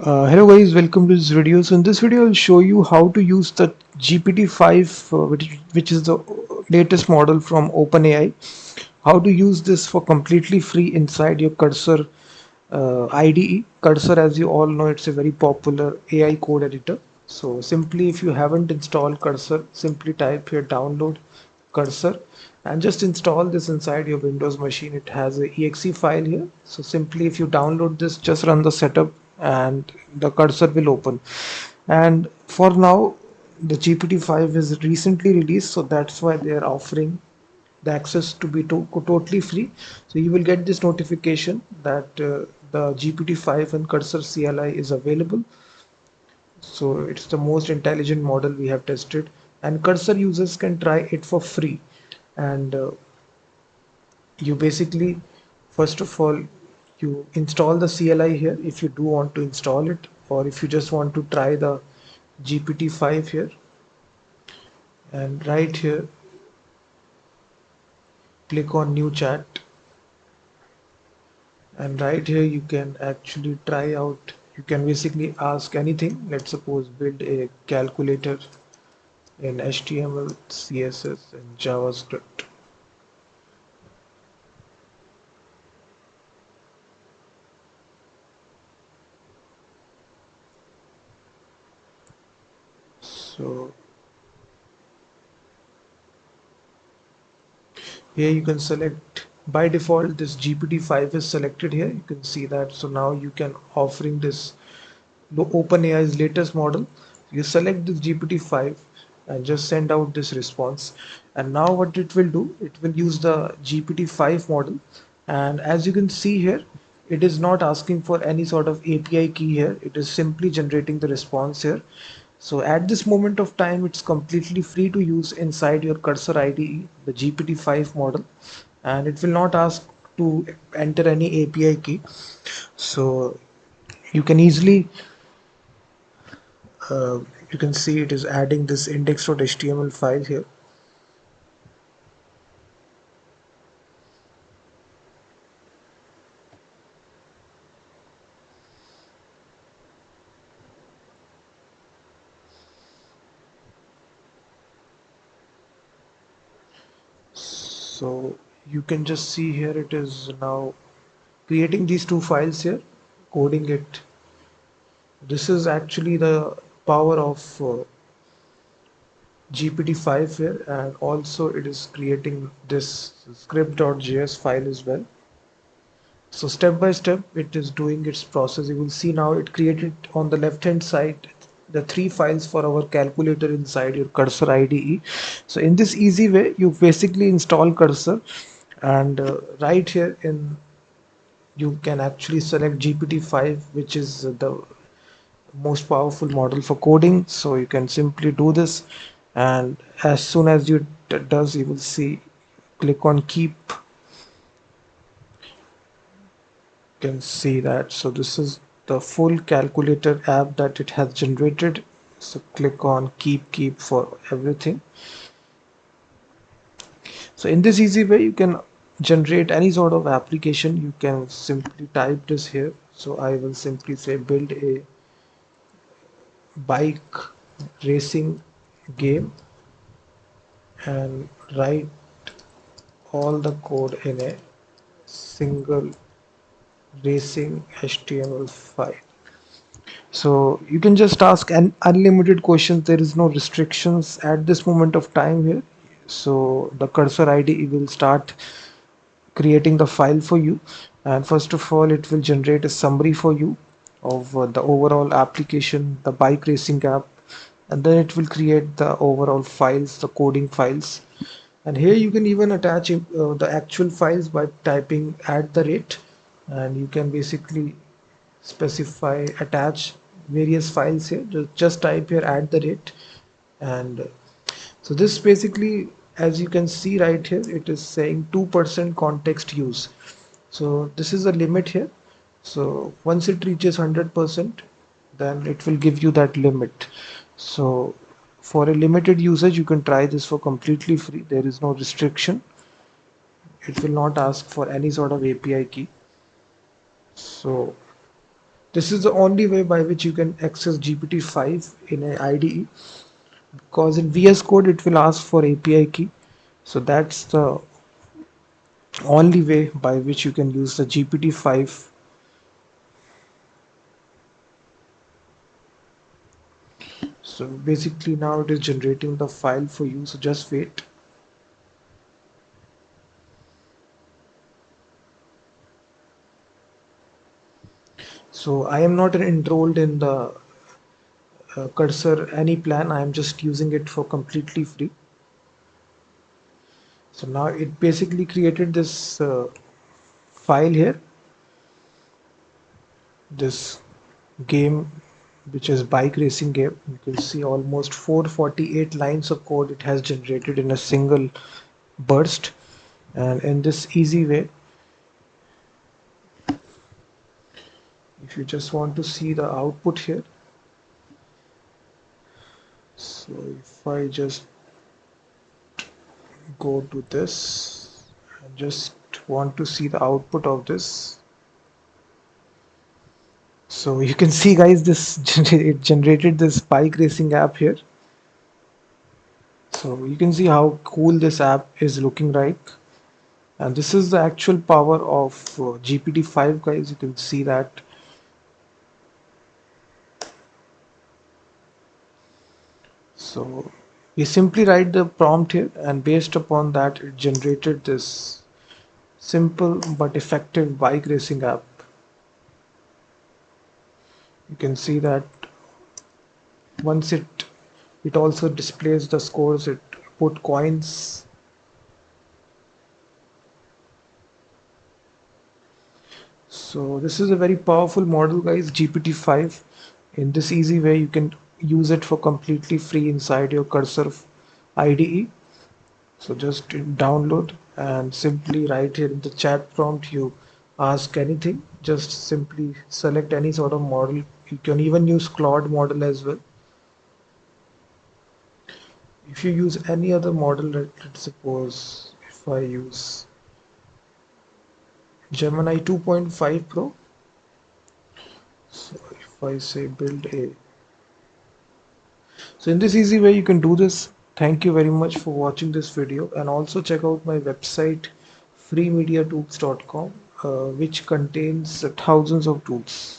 Hello guys, welcome to this video. So in this video, I'll show you how to use the GPT-5, which is the latest model from OpenAI. How to use this for completely free inside your Cursor IDE. Cursor, as you all know, it's a very popular AI code editor. So simply, if you haven't installed Cursor, simply type here download Cursor and just install this inside your Windows machine. It has a exe file here. So simply, if you download this, just run the setup and the cursor will open. And for now, the GPT-5 is recently released, so that's why they are offering the access to be totally free. So you will get this notification that the GPT-5 and Cursor CLI is available. So it's the most intelligent model we have tested, and Cursor users can try it for free. And you basically, first of all, you install the CLI here if you do want to install it, or if you just want to try the GPT-5 here. And right here, click on new chat, and right here you can actually try out. You can basically ask anything. Let's suppose build a calculator in HTML, CSS, and JavaScript. So here you can select, by default this GPT-5 is selected here, you can see that. So now you can offering this OpenAI's latest model. You select this GPT-5 and just send out this response, and now what it will do, it will use the GPT-5 model. And as you can see here, it is not asking for any sort of API key here, it is simply generating the response here. So at this moment of time, it's completely free to use inside your Cursor IDE, the GPT-5 model, and it will not ask to enter any API key. So you can easily, uh, you can see it is adding this index.html file here. So you can just see here it is now creating these two files here, coding it. This is actually the power of GPT-5 here, and also it is creating this script.js file as well. So step by step it is doing its process. You will see now it created on the left hand side the three files for our calculator inside your Cursor IDE. So in this easy way, you basically install Cursor, and right here in, you can actually select GPT-5, which is the most powerful model for coding. So you can simply do this, and as soon as you does, you will see, click on keep, can see that. So this is the full calculator app that it has generated. So click on keep for everything. So in this easy way, you can generate any sort of application. You can simply type this here. So I will simply say build a bike racing game, and write all the code in a single racing HTML file. So you can just ask an unlimited questions. There is no restrictions at this moment of time here. So the Cursor IDE will start creating the file for you, and first of all it will generate a summary for you of the overall application, the bike racing app, and then it will create the overall files, the coding files. And here you can even attach the actual files by typing at the rate, and you can basically specify, attach various files here. Just type here at the rate, and so this basically, as you can see right here, it is saying 2% context use. So this is a limit here. So once it reaches 100%, then it will give you that limit. So for a limited usage, you can try this for completely free. There is no restriction. It will not ask for any sort of API key. So This is the only way by which you can access GPT-5 in an IDE, because in VS Code it will ask for API key. So that's the only way by which you can use the GPT-5. So basically now it is generating the file for you, so just wait. So I am not enrolled in the cursor any plan. I am just using it for completely free. So now it basically created this file here, this game, which is bike racing game. You can see almost 448 lines of code it has generated in a single burst. And in this easy way, if you just want to see the output here, so if I just go to this and just want to see the output of this, so you can see guys, this it generated this bike racing app here. So you can see how cool this app is looking like. And this is the actual power of GPT-5, guys. You can see that. So we simply write the prompt here, and based upon that it generated this simple but effective bike racing app. You can see that once it also displays the scores. It put coins. So this is a very powerful model, guys, GPT-5. In this easy way, you can use it for completely free inside your Cursor IDE. So just download and simply write here in the chat prompt, you ask anything, just simply select any sort of model. You can even use Claude model as well. If you use any other model, let's suppose if I use Gemini 2.5 Pro, so if I say build a, so in this easy way you can do this. Thank you very much for watching this video, and also check out my website freemediatools.com, which contains thousands of tools.